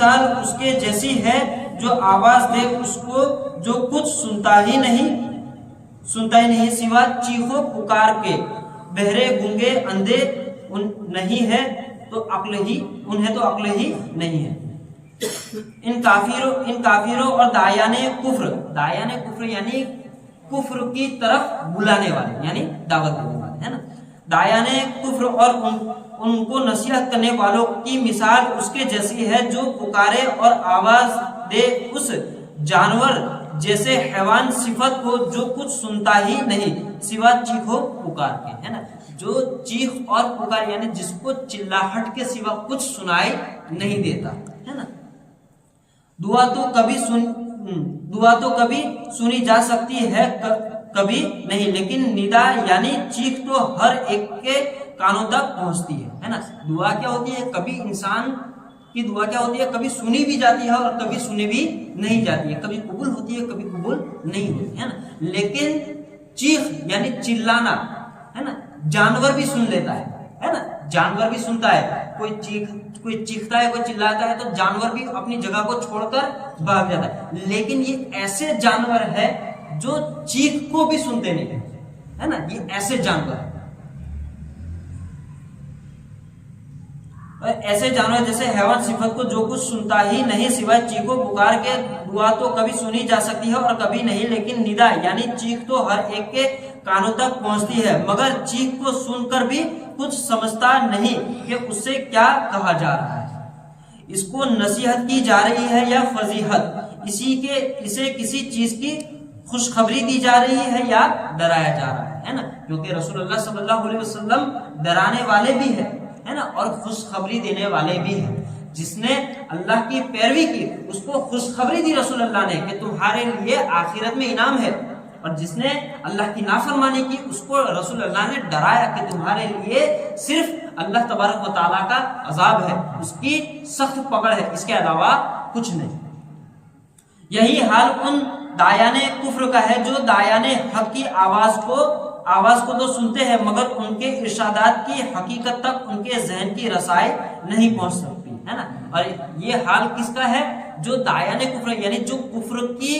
مثال اس کے جیسی ہے جو آواز دے اس کو جو کچھ سنتا ہی نہیں سوا چیخو پکار کے. بہرے گونگے اندھے نہیں ہے تو عقل ہی نہیں ہے. ان کافروں اور داعیان کفر یعنی کفر کی طرف بلانے والے یعنی دعوت دینے والے ہے نا. داعیان کفر اور ان کو نصیحت کرنے والوں کی مثال اس کے جیسی ہے جو پکارے اور آواز دے اس جانور جیسے حیوان صفت کو جو کچھ سنتا ہی نہیں سوا چیخو پکار کے ہے نا. جو چیخ اور پکار یعنی جس کو چلاہٹ کے سوا کچھ سنائی نہیں دیتا ہے نا. دعا تو کبھی سنی جا سکتی ہے کبھی نہیں، لیکن ندا یعنی چیخ تو ہر ایک کے کانوں تک پہنچتی ہے نا. دعا کیا ہوتی ہے؟ کبھی انسان کی دعا کیا ہوتی ہے؟ کبھی سنی بھی جاتی ہے اور کبھی سنی بھی نہیں جاتی ہے، کبھی قبول ہوتی ہے کبھی قبول نہیں ہوتی ہے نا. لیکن چیخ یعنی چلانا ہے نا، جانور بھی سن لیتا ہے نا. جانور بھی سنتا ہے، کوئی چیختا ہے کوئی چلاتا ہے تو جانور بھی اپنی جگہ کو چھوڑ کر بھاگ جاتا ہے. لیکن یہ ایسے جانور ہے جو چیخ کو بھی سنتے نہیں ہے نا. یہ ایسے جانور جیسے حیوان صفت کو جو کچھ سنتا ہی نہیں سوائے چیخو پکار کے. دعا تو کبھی سنی جا سکتی ہے اور کبھی نہیں، لیکن ندا یعنی چیخ تو ہر ایک کے کانوں تک پہنچتی ہے، مگر چیخ کو سن کر بھی کچھ سمجھتا نہیں کہ اس سے کیا کہا جا رہا ہے. اس کو نصیحت کی جا رہی ہے یا فضیحت، اسے کسی چیز کی خوشخبری دی جا رہی ہے یا ڈرایا جا رہا ہے نا. کیونکہ رسول اللہ صلی اللہ علیہ وسلم ڈرانے والے بھی ہیں ہے نا اور خوشخبری دینے والے بھی ہیں. جس نے اللہ کی پیروی کی اس کو خوشخبری دی رسول اللہ نے کہ تمہارے لیے آخرت میں انعام ہے، اور جس نے اللہ کی نافرمانی کی اس کو رسول اللہ نے ڈرایا کہ تمہارے لیے صرف اللہ تبارک و تعالیٰ کا عذاب ہے، اس کی سخت پکڑ ہے، اس کے علاوہ کچھ نہیں. یہی حال ان داعیان کفر کا ہے جو داعیان حق کی آواز کو تو سنتے ہیں مگر ان کے ارشادات کی حقیقت تک ان کے ذہن کی رسائی نہیں پہنچ سکتی ہے نا. اور یہ حال کس کا ہے؟ جو داعیان کفر یعنی جو کفر کی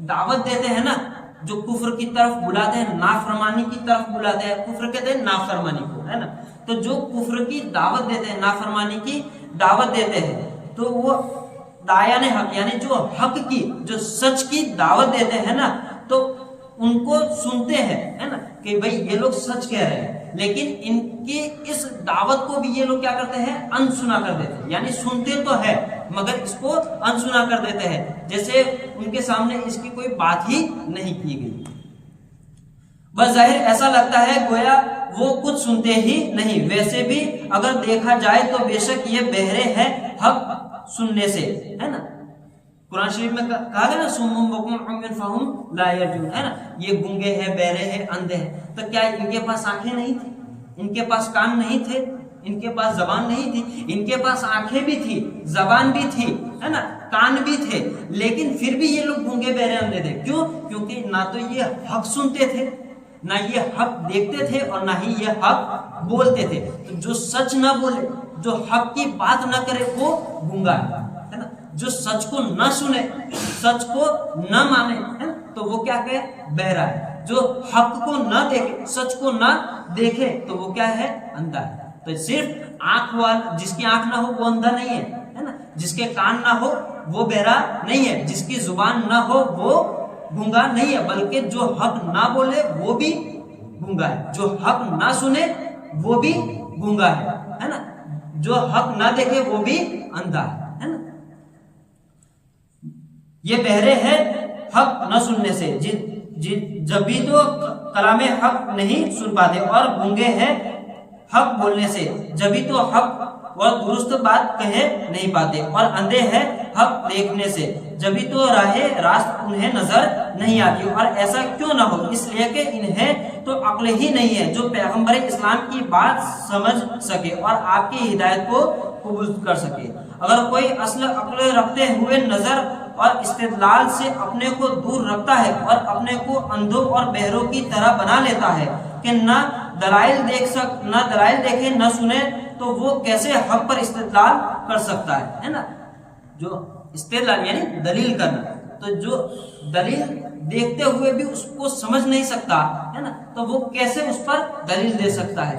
دعوت دیتے ہیں نا، جو کفر کی طرف بلاتے ہیں، نافرمانی کی طرف بلاتے ہیں. کفر کہتے ہیں نافرمانی کو ہے نا. تو جو کفر کی دعوت دیتے ہیں، نافرمانی کی دعوت دیتے ہیں، تو وہ داعیان حق یعنی جو حق کی جو سچ کی دعوت دیتے ہیں نا، تو ان کو سنتے ہیں ہے نا کہ بھئی یہ لوگ سچ کہہ رہے ہیں، لیکن ان کی اس دعوت کو بھی یہ لوگ کیا کرتے ہیں؟ انسنا کر دیتے ہیں. یعنی سنتے تو ہے مگر اس کو انسنا کر دیتے ہیں، جیسے ان کے سامنے اس کی کوئی بات ہی نہیں کی گئی. بظاہر ایسا لگتا ہے گویا وہ کچھ سنتے ہی نہیں، ویسے بھی اگر دیکھا جائے تو بے شک یہ بہرے ہیں حق سننے سے ہے نا. قرآن شریف میں کہا گیا نا سم بکم عمی فہم لا یرجون ہے نا. یہ گونگے ہیں، بہرے ہیں، اندھے ہیں. تو کیا ان کے پاس آنکھیں نہیں تھی؟ ان کے پاس کان نہیں تھے؟ ان کے پاس زبان نہیں تھی؟ ان کے پاس آنکھیں بھی تھی، زبان بھی تھی ہے نا، کان بھی تھے، لیکن پھر بھی یہ لوگ گونگے بہرے اندھے تھے. کیوں؟ کیونکہ نہ تو یہ حق سنتے تھے، نہ یہ حق دیکھتے تھے، اور نہ ہی یہ حق بولتے تھے. تو جو سچ نہ بولے، جو حق کی بات نہ کرے وہ گونگا ہے نا. جو سچ کو نہ سنے، سچ کو نہ مانے ہے نا، تو وہ کیا کہ بہرا ہے. جو حق کو نہ دیکھے، سچ کو نہ دیکھے تو وہ کیا ہے؟ اندھا ہے. تو صرف آنکھ والا، جس کی آنکھ نہ ہو وہ اندھا نہیں ہے نا. جس کے کان نہ ہو وہ بہرا نہیں ہے، جس کی زبان نہ ہو وہ گونگا نہیں ہے، بلکہ جو حق نہ بولے وہ بھی گونگا ہے، جو حق نہ سنے وہ بھی گونگا ہے نا، جو حق نہ دیکھے وہ بھی اندھا ہے نا. یہ بہرے ہیں حق نہ سننے سے، جب بھی تو کلام حق نہیں سن پاتے، اور گونگے ہیں حق بولنے سے، جب بھی تو حق اور درست بات کہہ نہیں پاتے، اور اندھے ہیں حق دیکھنے سے، جبھی تو راہ راست انہیں نظر نہیں آتی. اور ایسا کیوں نہ ہو؟ اس لیے کہ انہیں تو عقل ہی نہیں ہے جو پیغمبر اسلام کی بات سمجھ سکے اور آپ کی ہدایت کو قبول کر سکے. اگر کوئی اصل عقل رکھتے ہوئے نظر اور استدلال سے اپنے کو دور رکھتا ہے اور اپنے کو اندھوں اور بہروں کی طرح بنا لیتا ہے کہ نہ دلائل دیکھے نہ سنے، تو وہ کیسے حق پر استدلال کر سکتا ہے نا. جو استدلال یعنی دلیل کرنا، تو جو دلیل دیکھتے ہوئے بھی اس کو سمجھ نہیں سکتا ہے نا، تو وہ کیسے اس پر دلیل دے سکتا ہے؟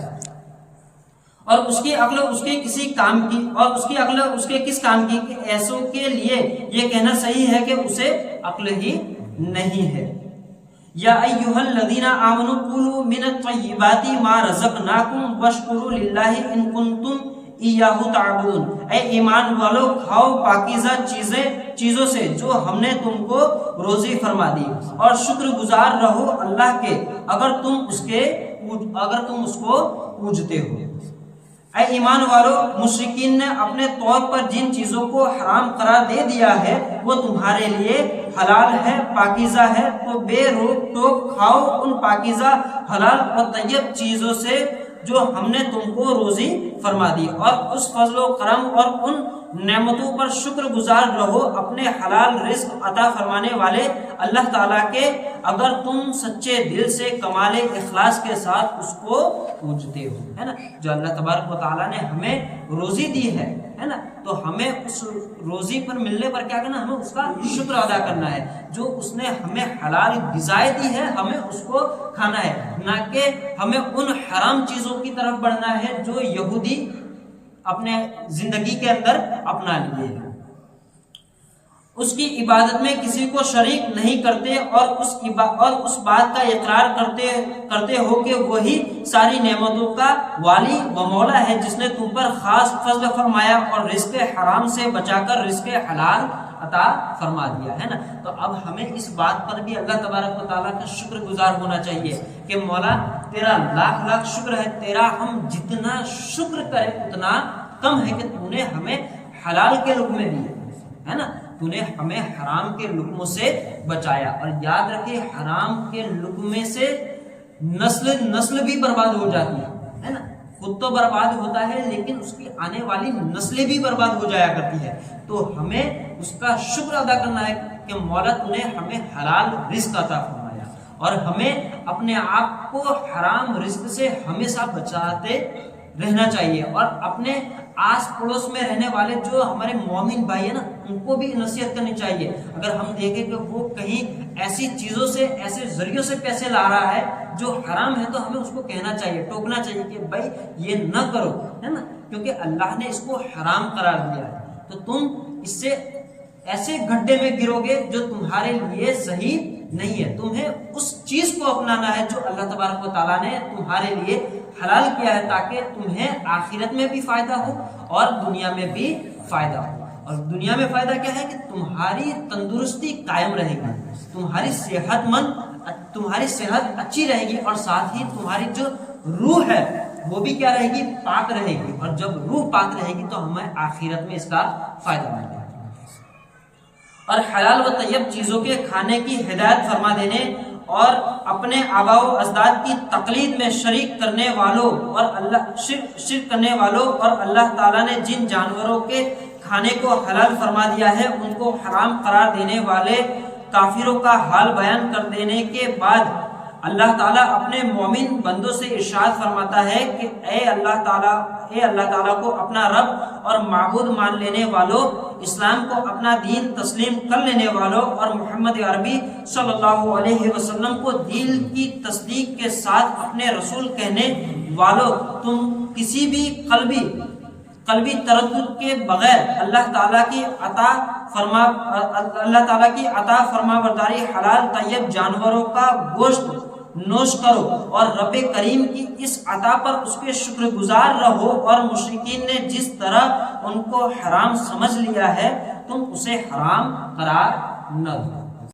اور اس کی عقل اس کے کسی کام کی، اور اس کی عقل اس کے کس کام کی کہ ایسوں کے لیے یہ کہنا صحیح ہے کہ اسے عقل ہی نہیں ہے۔ یا ایھا الذین آمنوا کلوا من الطیبات ما رزقناکم واشکروا للہ ان کنتم ایاہ تعبدون، اے ایمان والو کھاؤ پاکیزہ چیزوں سے جو ہم نے تم کو روزی فرما دی، اور شکر گزار رہو اللہ کے اگر تم اس کو پوجتے ہو۔ اے ایمان والو، مشرکین نے اپنے طور پر جن چیزوں کو حرام قرار دے دیا ہے وہ تمہارے لیے حلال ہے، پاکیزہ ہے، تو بے روک ٹوک کھاؤ ان پاکیزہ، حلال اور طیب چیزوں سے جو ہم نے تم کو روزی فرما دی، اور اس فضل و کرم اور ان نعمتوں پر شکر گزار رہو اپنے حلال رزق عطا فرمانے والے اللہ تعالیٰ کے اگر تم سچے دل سے کمال اخلاص کے ساتھ اس کو پوجتے ہو، ہے نا۔ جو اللہ تبارک و تعالیٰ نے ہمیں روزی دی ہے نا، تو ہمیں اس روزی پر ملنے پر کیا کرنا، ہمیں اس کا شکر ادا کرنا ہے۔ جو اس نے ہمیں حلال غذائیں دی ہے ہمیں اس کو کھانا ہے، نہ کہ ہمیں ان حرام چیزوں کی طرف بڑھنا ہے جو یہودی اپنے زندگی کے اندر اپنا لیے ہیں۔ اس کی عبادت میں کسی کو شریک نہیں کرتے اور اس بات کا اقرار کرتے ہو کہ وہی ساری نعمتوں کا والی و مولا ہے جس نے تم پر خاص فضل فرمایا اور رزق حرام سے بچا کر رزق حلال عطا فرما دیا، ہے نا۔ تو اب ہمیں اس بات پر بھی اللہ تبارک و تعالیٰ کا شکر گزار ہونا چاہیے کہ مولا تیرا لاکھ لاکھ شکر ہے، تیرا ہم جتنا شکر کریں اتنا کم ہے کہ تو نے ہمیں حلال کے لقمے دیے، ہے نا، تو نے ہمیں حرام کے لقموں سے بچایا۔ اور یاد رکھے حرام کے لقمے سے نسل بھی برباد ہو جاتی ہے نا، خود تو برباد ہوتا ہے لیکن اس کی آنے والی نسلیں بھی برباد ہو جایا کرتی ہے۔ تو ہمیں اس کا شکر ادا کرنا ہے کہ مولا تو نے ہمیں حلال رزق عطا فرمایا، اور ہمیں اپنے آپ کو حرام رزق سے ہمیشہ بچاتے رہنا چاہیے، اور اپنے آس پڑوس میں رہنے والے جو ہمارے مومن بھائی ہیں نا ان کو بھی نصیحت کرنی چاہیے۔ اگر ہم دیکھیں کہ وہ کہیں ایسی چیزوں سے ایسے ذریعوں سے پیسے لا رہا ہے جو حرام ہے تو ہمیں اس کو کہنا چاہیے، ٹوکنا چاہیے کہ بھائی یہ نہ کرو، ہے نا، کیونکہ اللہ نے اس کو حرام قرار دیا ہے، تو تم اس سے ایسے گڈھے میں گرو گے جو تمہارے لیے صحیح نہیں ہے۔ تمہیں اس چیز کو اپنانا ہے جو اللہ تبارک و تعالیٰ نے تمہارے لیے حلال کیا ہے تاکہ تمہیں آخرت میں بھی فائدہ ہو اور دنیا میں بھی فائدہ ہو۔ اور دنیا میں فائدہ کیا ہے کہ تمہاری تندرستی قائم رہے گی، تمہاری صحت اچھی رہے گی، اور ساتھ ہی تمہاری جو روح ہے وہ بھی کیا رہے گی، پاک رہے گی، اور جب روح پاک رہے گی تو ہمیں آخرت میں اس کا فائدہ ملے گا۔ اور حلال و طیب چیزوں کے کھانے کی ہدایت فرما دینے اور اپنے آباء و اجداد کی تقلید میں شرک کرنے والوں اور اللہ تعالیٰ نے جن جانوروں کے کھانے کو حلال فرما دیا ہے ان کو حرام قرار دینے والے کافروں کا حال بیان کر دینے کے بعد اللہ تعالیٰ اپنے مومن بندوں سے ارشاد فرماتا ہے کہ اے اللہ تعالیٰ کو اپنا رب اور معبود مان لینے والوں، اسلام کو اپنا دین تسلیم کر لینے والوں، اور محمد عربی صلی اللہ علیہ وسلم کو دل کی تصدیق کے ساتھ اپنے رسول کہنے والوں، تم کسی بھی قلبی تردد کے بغیر اللہ تعالیٰ کی عطا فرما برداری حلال طیب جانوروں کا گوشت نوش کرو، اور رب کریم کی اس عطا پر اس کے شکر گزار رہو، اور مشرکین نے جس طرح ان کو حرام سمجھ لیا ہے تم اسے حرام قرار نہ دو۔